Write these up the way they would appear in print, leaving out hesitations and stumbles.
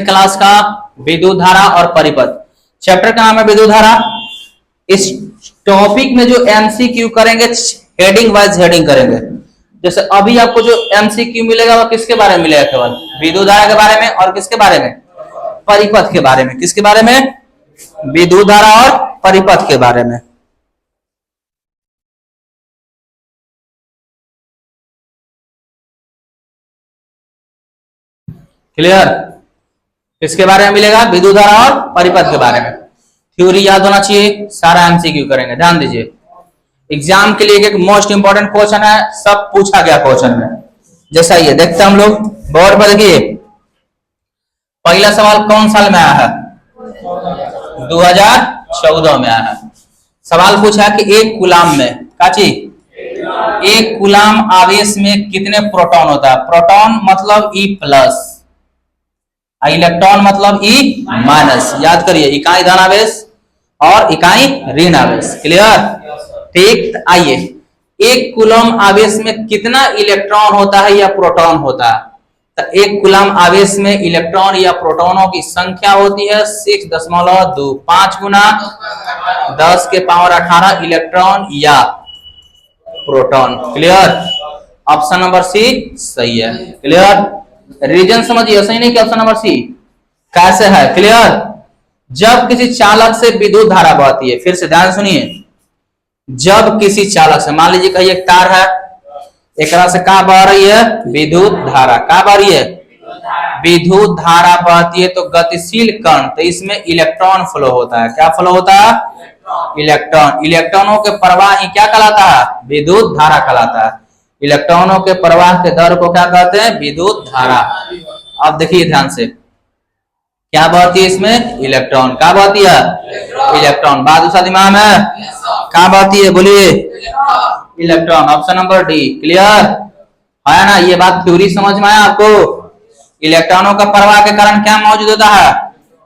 Class का विद्युत धारा और परिपथ चैप्टर का नाम है विद्युत धारा। इस टॉपिक में जो एमसीक्यू करेंगे हेडिंग वाइज हेडिंग करेंगे। जैसे अभी आपको जो एमसीक्यू मिलेगा वो किसके बारे में मिलेगा? केवल विद्युत धारा के बारे में और किसके बारे में? परिपथ के बारे में। किसके बारे में? विद्युत धारा और परिपथ के बारे में। क्लियर? किसके बारे में मिलेगा? विद्युत धारा और परिपथ के बारे में। थ्योरी याद होना चाहिए, सारा एमसीक्यू करेंगे। ध्यान दीजिए, एग्जाम के लिए एक मोस्ट इंपोर्टेंट क्वेश्चन है, सब पूछा गया क्वेश्चन में। जैसा ये देखते हैं हम लोग बोर्ड पर, देखिए पहला सवाल कौन साल में आया है? 2014 में आया है। सवाल पूछा कि एक कूलाम में काची एक कूलाम आवेश में कितने प्रोटॉन होता है? प्रोटॉन मतलब ई प्लस, इलेक्ट्रॉन मतलब ई माइनस। याद करिए, इकाई धन आवेश और इकाई ऋण आवेश। क्लियर? ठीक, आइए एक कूलम आवेश में कितना इलेक्ट्रॉन होता है या प्रोटॉन होता है? तो एक कूलम आवेश में इलेक्ट्रॉन या प्रोटॉनों की संख्या होती है 6.2। 5 गुना 10 के पावर 18 इलेक्ट्रॉन या proton. Clear? Option number C सही है। क्लियर? रीजन समझिए, सही नहीं कि ऑप्शन नंबर सी कैसे है? क्लियर? जब किसी चालक से विद्युत धारा बहती है, फिर से ध्यान सुनिए, जब किसी चालक से, मान लीजिए कहीं एक तार है, एक से कहां बह रही है? विद्युत धारा। कहां बह रही है? विद्युत धारा बहती है तो गतिशील कण, तो इसमें इलेक्ट्रॉन फ्लो होता है। क्या फ्लो होता है? इलेक्ट्रॉन। इलेक्ट्रॉनों के प्रवाह ही क्या कहलाता है? विद्युत धारा कहलाता है। इलेक्ट्रॉनों के प्रवाह के दर को क्या कहते हैं? विद्युत धारा। अब देखिए ध्यान से, क्या बहती है इसमें? इलेक्ट्रॉन। क्या बहती है? इलेक्ट्रॉन। बात दूसरा दिमाग में क्या बहती है? बोलिए, electron. Option number D. Clear है ना? ये बात थ्योरी समझ में आया आपको? इलेक्ट्रॉनों का प्रवाह के कारण क्या मौजूद होता है?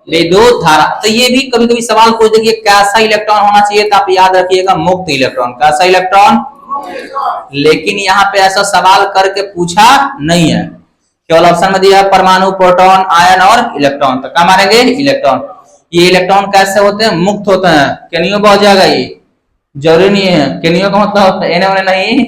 विद्युत धारा। तो ये भी कभी कभी सवाल पूछ दे कि कैसा इलेक्ट्रॉन होना चाहिए, तो आप याद रखिएगा मुक्त इलेक्ट्रॉन। कैसा इलेक्ट्रॉन? लेकिन यहाँ पे ऐसा सवाल करके पूछा नहीं है, केवल ऑप्शन में दिया है परमाणु, प्रोटॉन, आयन और इलेक्ट्रॉन। तो क्या मारेंगे? इलेक्ट्रॉन। ये इलेक्ट्रॉन कैसे होते हैं? मुक्त होते हैं। केनियो बह जाएगा, ये जरूरी नहीं है। केनियो का मतलब एने ओने नहीं,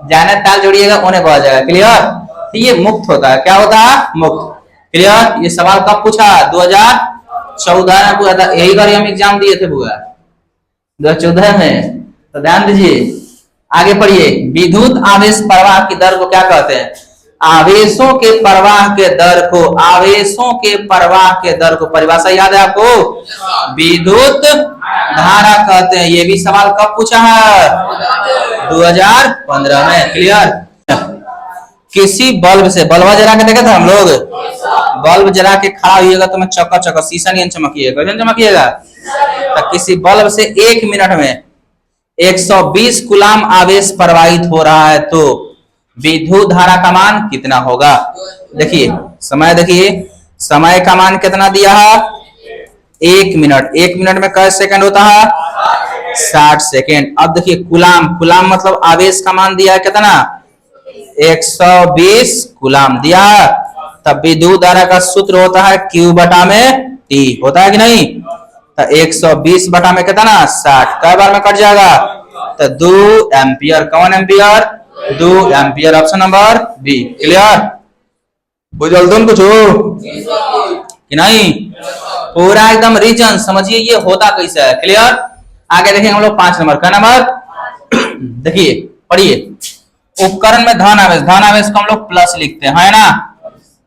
जाने ताल जोड़िएगा उन्हें बह जाएगा। क्लियर? तो ये मुक्त होता है। क्या होता है? मुक्त। क्लियर? ये सवाल कब पूछा? 2014 में पूछा था। यही बार हम एग्जाम दिए थे बुआ 2014 में। तो ध्यान दीजिए, आगे पढ़िए। विद्युत आवेश प्रवाह की दर को क्या कहते हैं? आवेशों के प्रवाह के दर को, आवेशों के प्रवाह के दर को परिभाषा याद है आपको? विद्युत धारा कहते हैं। ये भी सवाल कब पूछा है? 2015 में। क्लियर? किसी बल्ब से, बल्ब जला के देखे थे हम लोग, बल्ब जला के खड़ा होइएगा तो मैं चका चका शीशा नहीं चमकिएगा। चमकिएगा तो किसी बल्ब से 1 मिनट में 120 कूलाम आवेश प्रवाहित हो रहा है तो विद्युत धारा का मान कितना होगा? देखिए समय, देखिए समय का मान कितना दिया है? 1 मिनट। 1 मिनट में कैसे सेकंड होता है? 60 सेकंड। अब देखिए कूलाम, कूलाम मतलब आवेश का मान दिया है कितना? 120 कूलाम दिया। तब विद्युत धारा का सूत्र होता है Q बटा में T। होता है कि नहीं? तो 120 बटा में कितना? 60। कई बार में कट जाएगा? तो 2 एम्पियर। कौन ampere? 2 ampere. Option number B. Clear? बुझल तुम कुछ हो कि नहीं? पूरा एकदम रीजन समझिए ये होता कैसे है। क्लियर? आगे देखेंगे हम लोग 5 नंबर का नंबर। देखिए पढ़िए, उपकरण में धन आवेश, धन आवेश को हम लोग प्लस लिखते हैं, है ना?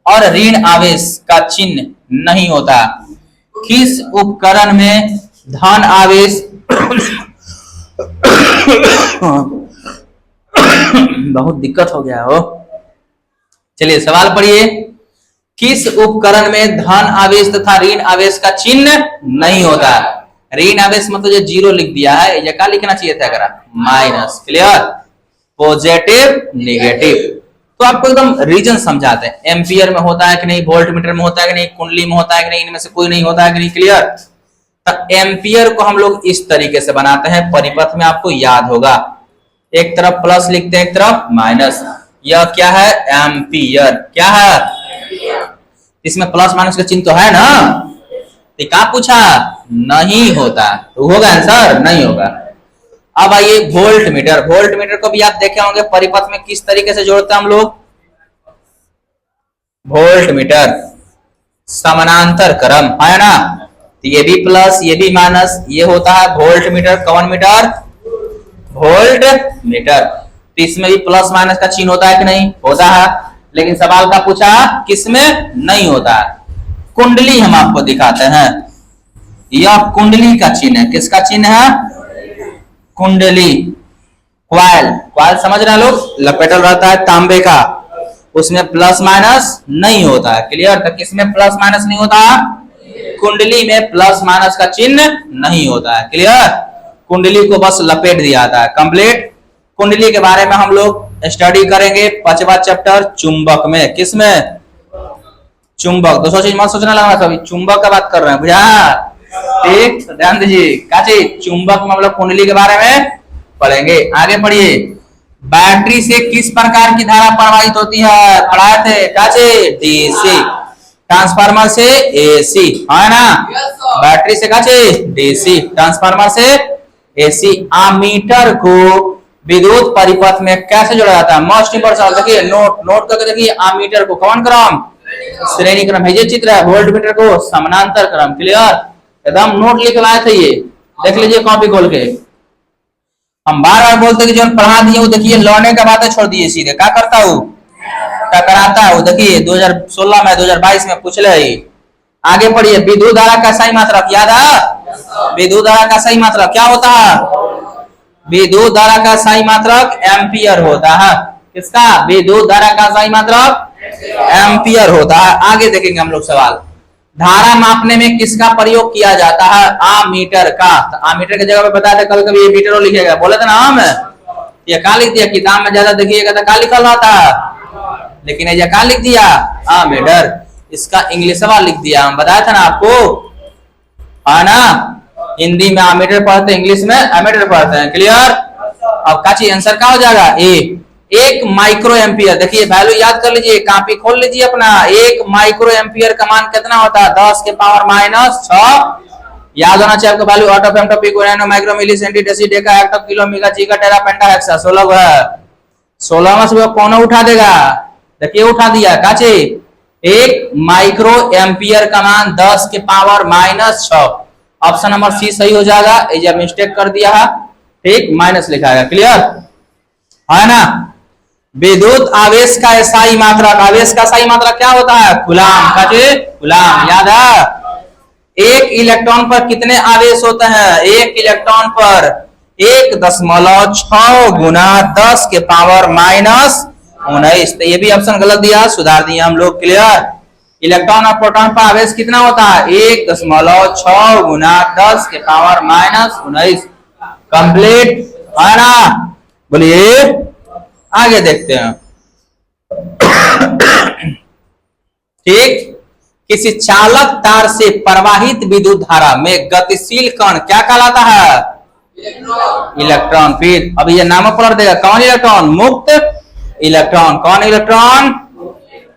और ऋण आवेश का चिन्ह नहीं होता। किस उपकरण में धन आवेश बहुत दिक्कत हो गया हो। चलिए सवाल पढ़िए। किस उपकरण में धन आवेश तथा ऋण आवेश का चिन्ह नहीं होता? ऋण आवेश मतलब जो 0 लिख दिया है, ये क्या लिखना चाहिए था? अगर माइनस। क्लियर? Positive, negative. तो आपको एकदम रीजन समझाते हैं। एम्पियर में होता है कि नहीं, वोल्ट मीटर में होता है कि नहीं, कुंडली में होता है कि नहीं, इनमें से कोई नहीं होता है कि नहीं। क्लियर? तो एम्पियर को हम लोग इस तरीके से बनाते हैं, परिपथ में आपको याद होगा, एक तरफ प्लस लिखते हैं, एक तरफ माइनस। यह क्या है? एम्पियर। क्या है? इसमें प्लस माइनस का चिन्ह तो है ना, तो क्या पूछा, नहीं होता, तो होगा आंसर, नहीं होगा। अब आइए वोल्ट मीटर। वोल्ट मीटर को भी आप देखे होंगे परिपथ में किस तरीके से जोड़ते हैं हम लोग। वोल्ट मीटर समानांतर क्रम है ना, तो ये भी प्लस ये भी माइनस, ये होता है वोल्ट मीटर। कौन मीटर, वोल्ट मीटर। तो इसमें भी प्लस माइनस का चिन्ह होता है कि नहीं, होता है। लेकिन सवाल का पूछा किसमें नहीं होता है। कुंडली हम आपको दिखाते हैं, यह कुंडली का चिन्ह है। किसका चिन्ह है, कुंडली। क्वाइल, क्वाइल समझ रहे हैं लोग, लपेटल रहता है तांबे का, उसमें प्लस माइनस नहीं होता है। क्लियर, तो किसमें प्लस माइनस नहीं होता, कुंडली में प्लस माइनस का चिन्ह नहीं होता है। क्लियर, कुंडली को बस लपेट दिया जाता है, कंप्लीट। कुंडली के बारे में हम लोग स्टडी करेंगे 5वां चैप्टर चुंबक में। किसमें, चुंबक। दूसरा चीज मत सोचना लगा, सभी चुंबक का बात कर रहे हैं, बुझा, ठीक, ध्यान दीजिए। क्या चीज, चुंबक में हम लोग कुंडली के बारे में पढ़ेंगे। आगे पढ़िए, बैटरी से किस प्रकार की धारा प्रवाहित होती है, पढ़ाए थे, क्या चीज, डीसी। ट्रांसफार्मर से एसी, है ना, बैटरी से क्या चीज, डीसी, ट्रांसफार्मर से एसी। अमीटर को विद्युत परिपथ में कैसे जोड़ा जाता है, मोस्ट इंपोर्टेंट। देखिए नोट करके देखिए, अमीटर को कौन क्रम, श्रेणी क्रम है, ये चित्र है। वोल्ट मीटर को समानांतर क्रम। क्लियर, एकदम नोट लिख लाए थे, ये देख लीजिए कॉपी खोल के। हम बार बार बोलते कि जो पढ़ा दिए वो देखिए लौने का बातें छोड़ दिए, सीधे क्या करता हूँ, टकराता है वो। देखिए 2016 में 2022 में पूछ ले। आगे पढ़िए, विद्युत धारा का सही मात्रक याद है, विद्युत धारा का सही मात्रक क्या होता है, विद्युत धारा का सही मात्रक एम्पियर होता है। किसका, विद्युत धारा का सही मात्रक एम्पियर होता है। आगे देखेंगे हम लोग सवाल, धारा मापने में किसका प्रयोग किया जाता है, आमीटर का। तो आमीटर की जगह पे बताया था कभी कभी ये मीटर लिखेगा, बोले थे ना हम, ये क्या लिख दिया, किताब में ज्यादा देखिएगा तो क्या लिखल रहता है, लेकिन ये क्या लिख दिया, आमीटर। इसका इंग्लिश वाला लिख दिया, हम बताया था ना आपको, है ना। हिंदी में आमीटर पढ़ते हैं, इंग्लिश में एमीटर पढ़ते हैं। क्लियर, अब का चीज आंसर क्या हो जाएगा, ए। 1 माइक्रो एम्पियर, देखिए वैल्यू याद कर लीजिए, कॉपी खोल लीजिए अपना। 1 माइक्रो एम्पियर का मान कितना होता है, 10 के पावर -6। याद होना चाहिए आपको value. Atto femto topic nano micro milli centi deci deca hecto kilo mega giga tera penta hexa 16 है। 16 में से कौन उठा देगा, देखिए उठा दिया। काचे 1 माइक्रो एम्पियर का मान 10 के पावर -6। ऑप्शन नंबर सी सही हो जाएगा, ये मिस्टेक कर दिया है, ठीक, माइनस लिखा है। क्लियर है ना। विद्युत आवेश का SI मात्रक, आवेश का SI मात्रक क्या होता है, कूलाम। काचे कूलाम, याद है। 1 इलेक्ट्रॉन पर कितने आवेश होते हैं, 1 इलेक्ट्रॉन पर 1.6 गुना 10 के पावर -19। तो ये भी ऑप्शन गलत दिया, सुधार दिया हम लोग। क्लियर, इलेक्ट्रॉन और प्रोटॉन पर आवेश कितना होता है, 1.6 गुना 10 के पावर -19। कंप्लीट है ना, बोलिए आगे देखते हैं। ठीक, किसी चालक तार से प्रवाहित विद्युत धारा में गतिशील कण क्या कहलाता है, इलेक्ट्रॉन। फिर अब ये नामक पलट देगा, कौन इलेक्ट्रॉन, मुक्त इलेक्ट्रॉन। कौन इलेक्ट्रॉन,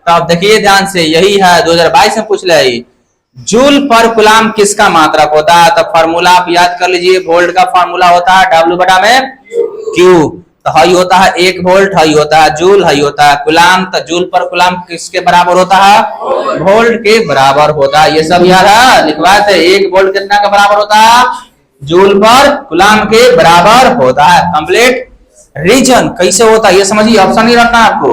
तब देखिए ध्यान से, यही है 2022 में पूछ ले। जूल पर कूलाम किसका मात्रक होता है, तो फार्मूला आप याद कर लीजिए। वोल्ट का फार्मूला होता है W/Q। तो हाई होता है 1 वोल्ट, हाई होता है जूल, हाई होता है कूलाम। तो जूल पर कूलाम किसके बराबर होता है, वोल्ट के बराबर होता है। ये सब याद है, लिखवाए थे। 1 वोल्ट कितना का बराबर होता है, जूल पर कूलाम के बराबर होता है। कंप्लीट। रीजन कैसे होता है ये समझिए, ऑप्शन नहीं रखना आपको।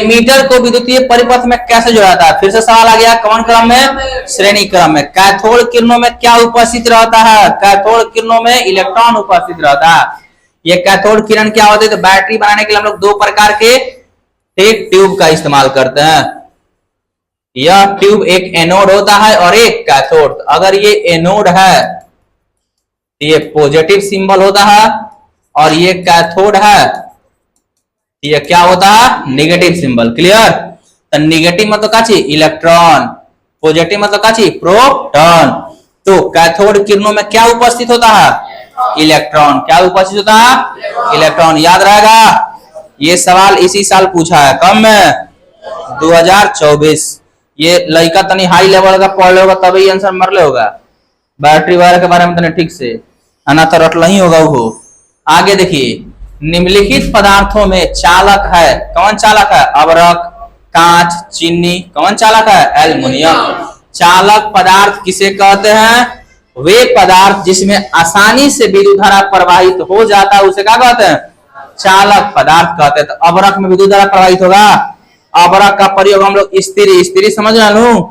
मीटर को विद्युतीय परिपथ में कैसे जोड़ा जाता है, फिर से सवाल आ गया, कौन क्रम में, श्रेणी क्रम में। कैथोड किरणों में क्या उपस्थित रहता है, कैथोड किरणों में इलेक्ट्रॉन उपस्थित रहता है। ये कैथोड किरण क्या होते हैं, तो बैटरी बनाने के लिए हम लोग 2 प्रकार के एक ट्यूब का इस्तेमाल करते हैं। यह ट्यूब एक एनोड होता है और एक कैथोड। अगर ये एनोड है तो ये पॉजिटिव सिंबल होता है, और ये कैथोड है ये क्या होता है, नेगेटिव सिंबल। क्लियर, तो नेगेटिव मतलब काची, इलेक्ट्रॉन, पॉजिटिव मतलब काची, प्रोटॉन। तो कैथोड किरणों में क्या उपस्थित होता है, इलेक्ट्रॉन। क्या उपस्थित होता है, इलेक्ट्रॉन। याद रहेगा, ये सवाल इसी साल पूछा है, कब में, 2024। ये लड़का तनी हाई लेवल का पढ़ ले होगा तभी आंसर मर ले होगा। बैटरी वायर के बारे में तने ठीक से आना तो रटला ही होगा वो। आगे देखिए, निम्नलिखित पदार्थों में चालक है, कौन चालक है? अबरक, कांच, चीनी, कौन चालक है? एल्युमिनियम। चालक पदार्थ किसे कहते हैं? वे पदार्थ जिसमें आसानी से विद्युत धारा प्रवाहित हो जाता है उसे क्या कहते हैं? चालक पदार्थ कहते हैं। तो अबरक में विद्युत धारा प्रवाहित होगा। अबरक का प्रयोग हम लोग स्त्री, स्त्री समझ रहे लू,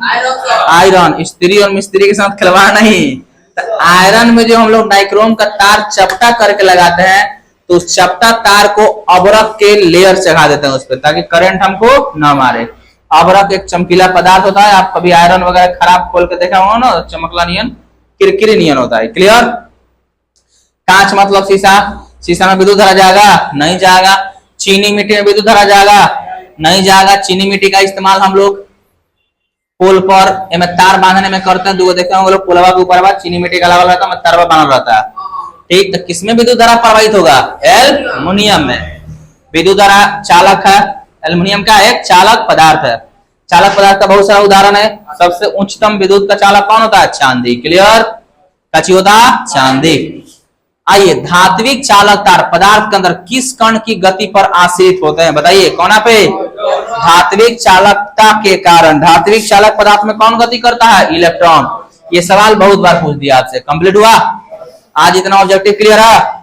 आयरन, स्त्री और मिस्त्री के साथ खिलवाड़ नहीं। तो आयरन में जो हम लोग नाइक्रोम का तार चपटा करके लगाते हैं तो उस चपटा तार को अबरक के लेयर चढ़ा देते हैं उस पर, ताकि करंट हमको ना मारे। अबरक एक चमकीला पदार्थ होता है। आप कभी आयरन वगैरह खराब खोल के देखा होगा ना, चमकला नियन, किरकिरी नियन होता है। क्लियर? कांच मतलब शीशा, शीशा में विद्युत धारा जाएगा? नहीं जाएगा। चीनी मिट्टी में विद्युत धारा जाएगा? नहीं जाएगा। चीनी मिट्टी का इस्तेमाल हम लोग पोल पर में तार बांधने में करते हैं। दो देखते होंगे लोग, पोलवा के ऊपर चीनी मिट्टी का लगा रहता है, तार बांधा रहता है। ठीक, तो किसमें विद्युत धारा प्रवाहित होगा? एल्युमिनियम में। विद्युत धारा चालक है, एल्युमिनियम का एक चालक पदार्थ है। चालक पदार्थ का बहुत सारा उदाहरण है। सबसे उच्चतम विद्युत का चालक कौन होता है? चांदी। क्लियर? कची होता है? चांदी। आइए, धात्विक चालक तार पदार्थ के अंदर किस कण की गति पर आश्रित होते हैं? बताइए कौन पे? धात्विक चालकता के कारण। धात्विक चालक पदार्थ में कौन गति करता है? इलेक्ट्रॉन। ये सवाल बहुत बार पूछ दिया आपसे। कंप्लीट हुआ? आज इतना ऑब्जेक्टिव क्लियर है?